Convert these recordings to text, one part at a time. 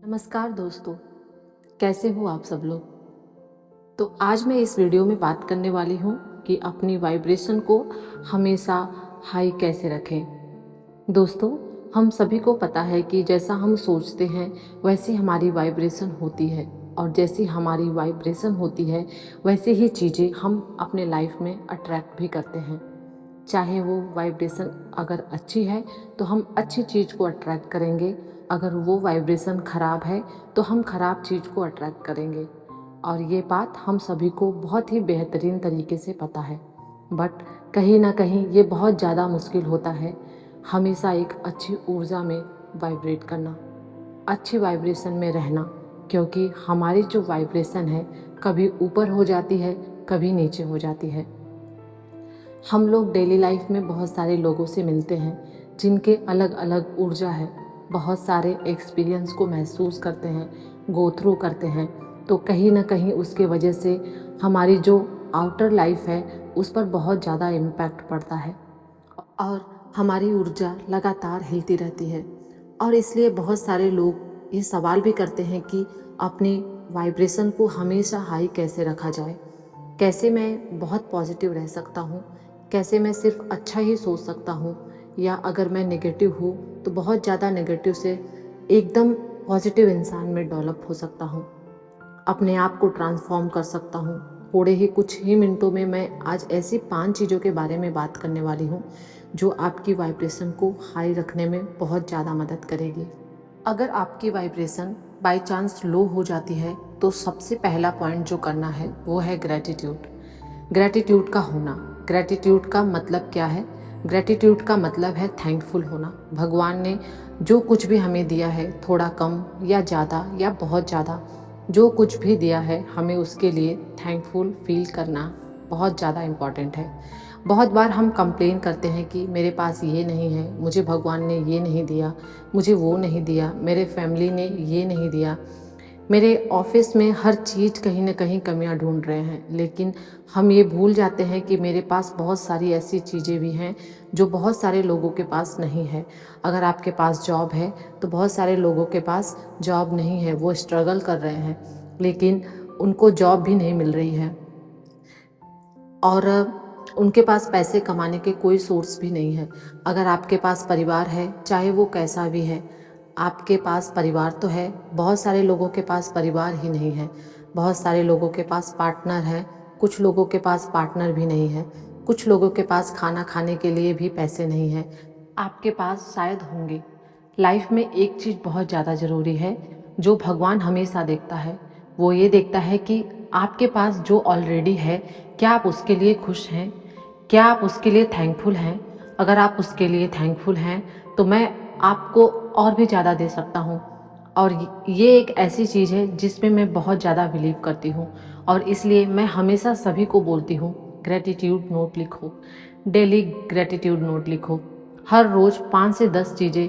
नमस्कार दोस्तों, कैसे हो आप सब लोग। तो आज मैं इस वीडियो में बात करने वाली हूँ कि अपनी वाइब्रेशन को हमेशा हाई कैसे रखें। दोस्तों, हम सभी को पता है कि जैसा हम सोचते हैं वैसी हमारी वाइब्रेशन होती है, और जैसी हमारी वाइब्रेशन होती है वैसे ही चीज़ें हम अपने लाइफ में अट्रैक्ट भी करते हैं। चाहे वो वाइब्रेशन अगर अच्छी है तो हम अच्छी चीज़ को अट्रैक्ट करेंगे, अगर वो वाइब्रेशन ख़राब है तो हम ख़राब चीज़ को अट्रैक्ट करेंगे। और ये बात हम सभी को बहुत ही बेहतरीन तरीके से पता है, बट कहीं ना कहीं ये बहुत ज़्यादा मुश्किल होता है हमेशा एक अच्छी ऊर्जा में वाइब्रेट करना, अच्छी वाइब्रेशन में रहना। क्योंकि हमारी जो वाइब्रेशन है कभी ऊपर हो जाती है, कभी नीचे हो जाती है। हम लोग डेली लाइफ में बहुत सारे लोगों से मिलते हैं जिनके अलग अलग ऊर्जा है, बहुत सारे एक्सपीरियंस को महसूस करते हैं, गो थ्रू करते हैं। तो कहीं ना कहीं उसके वजह से हमारी जो आउटर लाइफ है उस पर बहुत ज़्यादा इम्पैक्ट पड़ता है, और हमारी ऊर्जा लगातार हिलती रहती है। और इसलिए बहुत सारे लोग ये सवाल भी करते हैं कि अपनी वाइब्रेशन को हमेशा हाई कैसे रखा जाए, कैसे मैं बहुत पॉजिटिव रह सकता हूँ, कैसे मैं सिर्फ अच्छा ही सोच सकता हूँ, या अगर मैं नेगेटिव हूँ तो बहुत ज़्यादा नेगेटिव से एकदम पॉजिटिव इंसान में डेवलप हो सकता हूँ, अपने आप को ट्रांसफॉर्म कर सकता हूँ। थोड़े ही कुछ ही मिनटों में मैं आज ऐसी 5 चीज़ों के बारे में बात करने वाली हूँ जो आपकी वाइब्रेशन को हाई रखने में बहुत ज़्यादा मदद करेगी। अगर आपकी वाइब्रेशन बाय चांस लो हो जाती है तो सबसे पहला पॉइंट जो करना है वो है ग्रैटिट्यूड। ग्रैटिट्यूड का होना। ग्रैटिट्यूड का मतलब क्या है? ग्रैटिट्यूड का मतलब है थैंकफुल होना। भगवान ने जो कुछ भी हमें दिया है, थोड़ा कम या ज़्यादा या बहुत ज़्यादा, जो कुछ भी दिया है हमें उसके लिए थैंकफुल फील करना बहुत ज़्यादा इम्पॉर्टेंट है। बहुत बार हम कंप्लेन करते हैं कि मेरे पास ये नहीं है, मुझे भगवान ने ये नहीं दिया, मुझे वो नहीं दिया, मेरे फैमिली ने ये नहीं दिया, मेरे ऑफिस में हर चीज़ कहीं ना कहीं कमियां ढूंढ रहे हैं। लेकिन हम ये भूल जाते हैं कि मेरे पास बहुत सारी ऐसी चीज़ें भी हैं जो बहुत सारे लोगों के पास नहीं है। अगर आपके पास जॉब है तो बहुत सारे लोगों के पास जॉब नहीं है, वो स्ट्रगल कर रहे हैं लेकिन उनको जॉब भी नहीं मिल रही है, और उनके पास पैसे कमाने के कोई सोर्स भी नहीं है। अगर आपके पास परिवार है, चाहे वो कैसा भी है, आपके पास परिवार तो है, बहुत सारे लोगों के पास परिवार ही नहीं है। बहुत सारे लोगों के पास पार्टनर है, कुछ लोगों के पास पार्टनर भी नहीं है, कुछ लोगों के पास खाना खाने के लिए भी पैसे नहीं है। आपके पास शायद होंगे। लाइफ में एक चीज़ बहुत ज़्यादा ज़रूरी है जो भगवान हमेशा देखता है, वो ये देखता है कि आपके पास जो ऑलरेडी है, क्या आप उसके लिए खुश हैं, क्या आप उसके लिए थैंकफुल हैं। अगर आप उसके लिए थैंकफुल हैं तो मैं आपको और भी ज़्यादा दे सकता हूँ। और ये एक ऐसी चीज़ है जिसमें मैं बहुत ज़्यादा बिलीव करती हूँ, और इसलिए मैं हमेशा सभी को बोलती हूँ ग्रेटिट्यूड नोट लिखो, डेली ग्रेटिट्यूड नोट लिखो। हर रोज़ 5 से 10 चीज़ें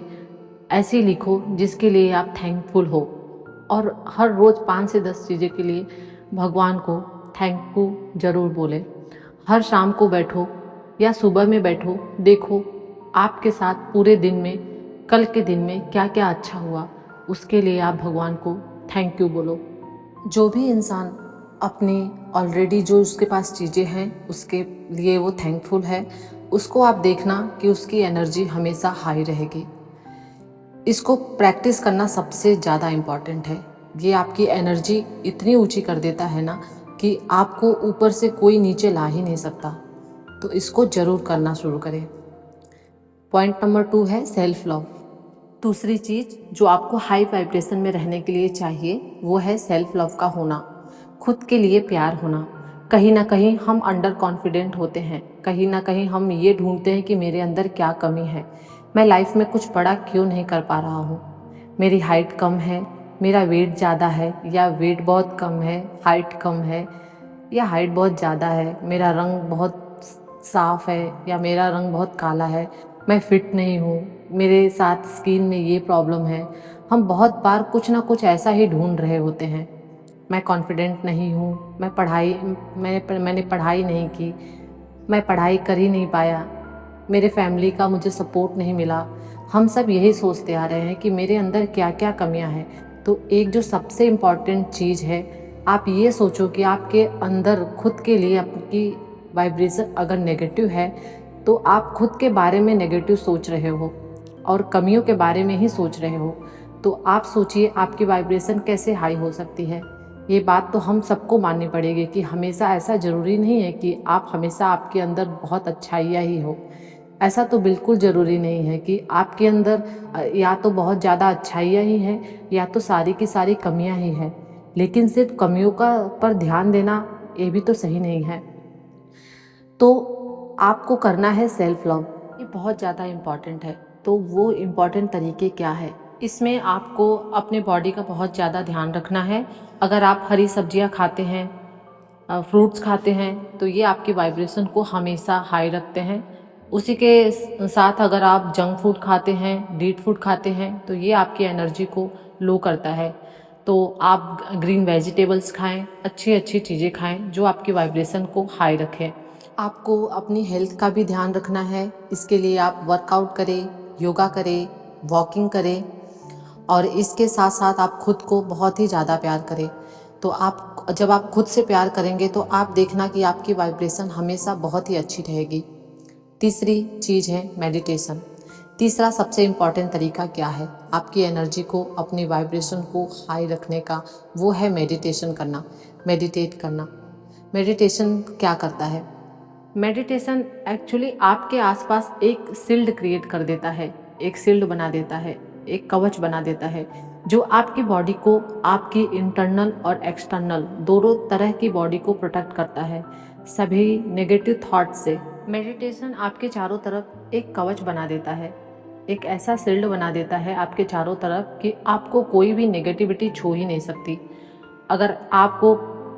ऐसी लिखो जिसके लिए आप थैंकफुल हो, और हर रोज़ 5 से 10 चीज़ें के लिए भगवान को थैंक यू ज़रूर बोले। हर शाम को बैठो या सुबह में बैठो, देखो आपके साथ पूरे दिन में, कल के दिन में क्या क्या अच्छा हुआ, उसके लिए आप भगवान को थैंक यू बोलो। जो भी इंसान अपनी ऑलरेडी जो उसके पास चीज़ें हैं उसके लिए वो थैंकफुल है, उसको आप देखना कि उसकी एनर्जी हमेशा हाई रहेगी। इसको प्रैक्टिस करना सबसे ज़्यादा इम्पॉर्टेंट है। ये आपकी एनर्जी इतनी ऊंची कर देता है ना कि आपको ऊपर से कोई नीचे ला ही नहीं सकता। तो इसको ज़रूर करना शुरू करें। पॉइंट नंबर 2 है सेल्फ लव। दूसरी चीज़ जो आपको हाई वाइब्रेशन में रहने के लिए चाहिए वो है सेल्फ लव का होना, खुद के लिए प्यार होना। कहीं ना कहीं हम अंडर कॉन्फिडेंट होते हैं, कहीं ना कहीं हम ये ढूंढते हैं कि मेरे अंदर क्या कमी है, मैं लाइफ में कुछ बड़ा क्यों नहीं कर पा रहा हूँ। मेरी हाइट कम है, मेरा वेट ज़्यादा है, या वेट बहुत कम है, हाइट कम है, या हाइट बहुत ज़्यादा है, मेरा रंग बहुत साफ़ है या मेरा रंग बहुत काला है, मैं फिट नहीं हूँ, मेरे साथ स्किन में ये प्रॉब्लम है। हम बहुत बार कुछ ना कुछ ऐसा ही ढूंढ रहे होते हैं। मैं कॉन्फिडेंट नहीं हूँ, मैंने पढ़ाई नहीं की, मैं पढ़ाई कर ही नहीं पाया, मेरे फैमिली का मुझे सपोर्ट नहीं मिला। हम सब यही सोचते आ रहे हैं कि मेरे अंदर क्या क्या कमियां हैं, तो एक जो सबसे इम्पॉर्टेंट चीज़ है, आप ये सोचो कि आपके अंदर खुद के लिए आपकी वाइब्रेशन अगर नेगेटिव है तो आप खुद के बारे में नेगेटिव सोच रहे हो और कमियों के बारे में ही सोच रहे हो, तो आप सोचिए आपकी वाइब्रेशन कैसे हाई हो सकती है। ये बात तो हम सबको माननी पड़ेगी कि हमेशा ऐसा ज़रूरी नहीं है कि आप हमेशा आपके अंदर बहुत अच्छाइयाँ ही हो। ऐसा तो बिल्कुल ज़रूरी नहीं है कि आपके अंदर या तो बहुत ज़्यादा अच्छाइयाँ ही हैं या तो सारी की सारी कमियाँ ही हैं। लेकिन सिर्फ कमियों का पर ध्यान देना ये भी तो सही नहीं है। तो आपको करना है सेल्फ लव, ये बहुत ज़्यादा इम्पॉर्टेंट है। तो वो इम्पॉर्टेंट तरीके क्या है? इसमें आपको अपने बॉडी का बहुत ज़्यादा ध्यान रखना है। अगर आप हरी सब्जियां खाते हैं, फ्रूट्स खाते हैं, तो ये आपकी वाइब्रेशन को हमेशा हाई रखते हैं। उसी के साथ अगर आप जंक फूड खाते हैं, डीट फूड खाते हैं, तो ये आपकी एनर्जी को लो करता है। तो आप ग्रीन वेजिटेबल्स खाएं, अच्छी अच्छी चीज़ें खाएं जो आपकी वाइब्रेशन को हाई रखें। आपको अपनी हेल्थ का भी ध्यान रखना है। इसके लिए आप वर्कआउट करें, योगा करें, वॉकिंग करें और इसके साथ साथ आप खुद को बहुत ही ज़्यादा प्यार करें। तो आप जब आप खुद से प्यार करेंगे तो आप देखना कि आपकी वाइब्रेशन हमेशा बहुत ही अच्छी रहेगी। तीसरी चीज़ है मेडिटेशन। तीसरा सबसे इम्पॉर्टेंट तरीका क्या है आपकी एनर्जी को, अपनी वाइब्रेशन को हाई रखने का? वो है मेडिटेशन करना, मेडिटेट करना। मेडिटेशन क्या करता है? मेडिटेशन एक्चुअली आपके आसपास एक शील्ड क्रिएट कर देता है, एक शील्ड बना देता है, एक कवच बना देता है जो आपकी बॉडी को, आपकी इंटरनल और एक्सटर्नल दोनों तरह की बॉडी को प्रोटेक्ट करता है सभी नेगेटिव थॉट से। मेडिटेशन आपके चारों तरफ एक कवच बना देता है, एक ऐसा शील्ड बना देता है आपके चारों तरफ कि आपको कोई भी नेगेटिविटी छू ही नहीं सकती। अगर आपको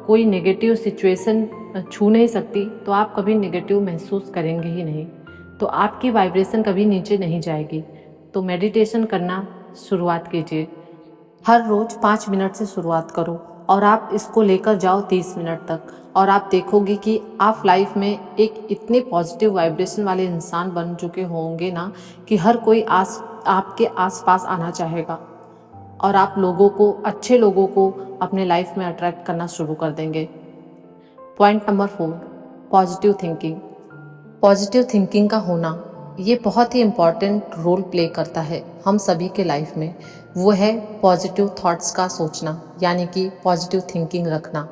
कोई नेगेटिव सिचुएशन छू नहीं सकती तो आप कभी नेगेटिव महसूस करेंगे ही नहीं, तो आपकी वाइब्रेशन कभी नीचे नहीं जाएगी। तो मेडिटेशन करना शुरुआत कीजिए। हर रोज़ 5 मिनट से शुरुआत करो और आप इसको लेकर जाओ 30 मिनट तक, और आप देखोगे कि आप लाइफ में एक इतने पॉजिटिव वाइब्रेशन वाले इंसान बन चुके होंगे ना कि हर कोई आपके आसपास आना चाहेगा और आप लोगों को, अच्छे लोगों को अपने लाइफ में अट्रैक्ट करना शुरू कर देंगे। Point number 4, positive thinking. Positive thinking का होना ये बहुत ही इम्पॉर्टेंट रोल प्ले करता है हम सभी के लाइफ में। वो है पॉजिटिव थॉट्स का सोचना, यानी कि पॉजिटिव थिंकिंग रखना,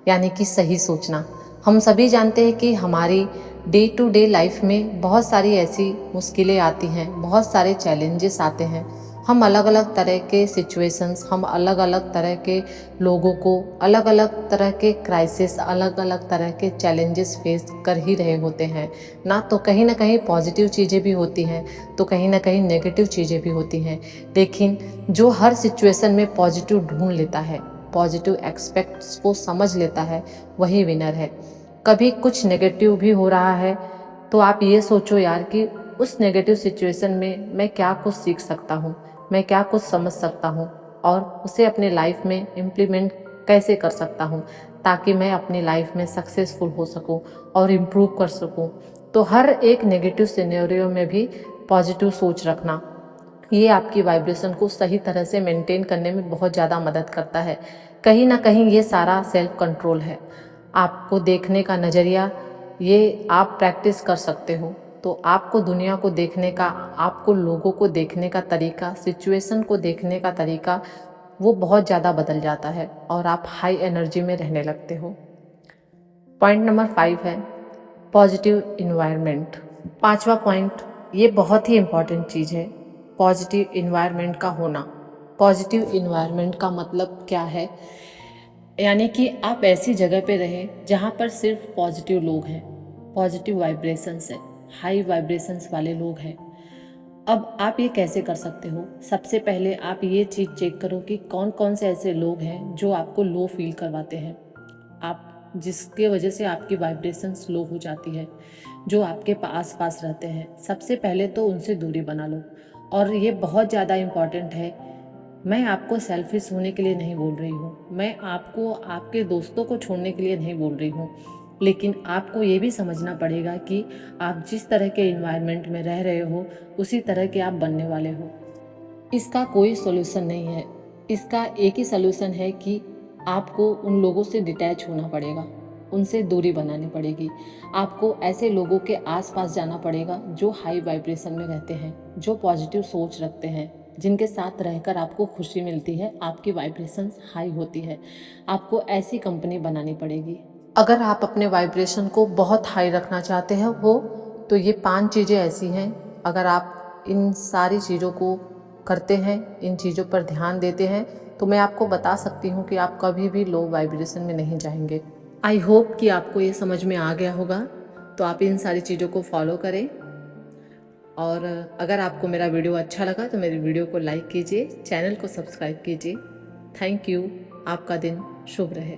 यानी कि सही सोचना। हम सभी जानते हैं कि हमारी डे टू डे लाइफ में बहुत सारी ऐसी मुश्किलें आती हैं, बहुत सारे चैलेंजेस आते हैं। हम अलग अलग तरह के सिचुएशंस, हम अलग अलग तरह के लोगों को, अलग अलग तरह के क्राइसिस, अलग अलग तरह के चैलेंजेस फेस कर ही रहे होते हैं ना। तो कहीं ना कहीं पॉजिटिव चीज़ें भी होती हैं तो कहीं ना कहीं नेगेटिव चीज़ें भी होती हैं। लेकिन जो हर सिचुएशन में पॉजिटिव ढूंढ लेता है, पॉजिटिव एस्पेक्ट्स को समझ लेता है, वही विनर है। कभी कुछ नेगेटिव भी हो रहा है तो आप ये सोचो यार कि उस नेगेटिव सिचुएशन में मैं क्या कुछ सीख सकता हूँ, मैं क्या कुछ समझ सकता हूँ और उसे अपने लाइफ में इम्प्लीमेंट कैसे कर सकता हूँ ताकि मैं अपनी लाइफ में सक्सेसफुल हो सकूँ और इम्प्रूव कर सकूँ। तो हर एक नेगेटिव सिनेरियो में भी पॉजिटिव सोच रखना, ये आपकी वाइब्रेशन को सही तरह से मेंटेन करने में बहुत ज़्यादा मदद करता है। कहीं ना कहीं ये सारा सेल्फ कंट्रोल है। आपको देखने का नज़रिया ये आप प्रैक्टिस कर सकते हो, तो आपको दुनिया को देखने का, आपको लोगों को देखने का तरीका, सिचुएशन को देखने का तरीका वो बहुत ज़्यादा बदल जाता है और आप हाई एनर्जी में रहने लगते हो। पॉइंट नंबर 5 है पॉजिटिव इन्वायरमेंट। 5वां पॉइंट, ये बहुत ही इम्पॉर्टेंट चीज़ है, पॉजिटिव इन्वायरमेंट का होना। पॉजिटिव इन्वायरमेंट का मतलब क्या है? यानी कि आप ऐसी जगह पे रहें जहाँ पर सिर्फ पॉजिटिव लोग हैं, पॉजिटिव वाइब्रेशंस है, हाई वाइब्रेशंस वाले लोग हैं। अब आप ये कैसे कर सकते हो? सबसे पहले आप ये चीज़ चेक करो कि कौन कौन से ऐसे लोग हैं जो आपको लो फील करवाते हैं, आप जिसके वजह से आपकी वाइब्रेशंस लो हो जाती है, जो आपके आस पास रहते हैं। सबसे पहले तो उनसे दूरी बना लो। और ये बहुत ज़्यादा इम्पॉर्टेंट है। मैं आपको सेल्फिश होने के लिए नहीं बोल रही हूँ, मैं आपको आपके दोस्तों को छोड़ने के लिए नहीं बोल रही हूँ, लेकिन आपको ये भी समझना पड़ेगा कि आप जिस तरह के इन्वायरमेंट में रह रहे हो उसी तरह के आप बनने वाले हो। इसका कोई सॉल्यूशन नहीं है। इसका एक ही सलूशन है कि आपको उन लोगों से डिटैच होना पड़ेगा, उनसे दूरी बनानी पड़ेगी। आपको ऐसे लोगों के आसपास जाना पड़ेगा जो हाई वाइब्रेशन में रहते हैं, जो पॉजिटिव सोच रखते हैं, जिनके साथ रहकर आपको खुशी मिलती है, आपकी वाइब्रेशंस हाई होती है। आपको ऐसी कंपनी बनानी पड़ेगी। अगर आप अपने वाइब्रेशन को बहुत हाई रखना चाहते हैं तो ये 5 चीज़ें ऐसी हैं, अगर आप इन सारी चीज़ों को करते हैं, इन चीज़ों पर ध्यान देते हैं, तो मैं आपको बता सकती हूँ कि आप कभी भी लो वाइब्रेशन में नहीं जाएंगे। आई होप कि आपको ये समझ में आ गया होगा। तो आप इन सारी चीज़ों को फॉलो करें, और अगर आपको मेरा वीडियो अच्छा लगा तो मेरी वीडियो को लाइक कीजिए, चैनल को सब्सक्राइब कीजिए। Thank you. आपका दिन शुभ रहे।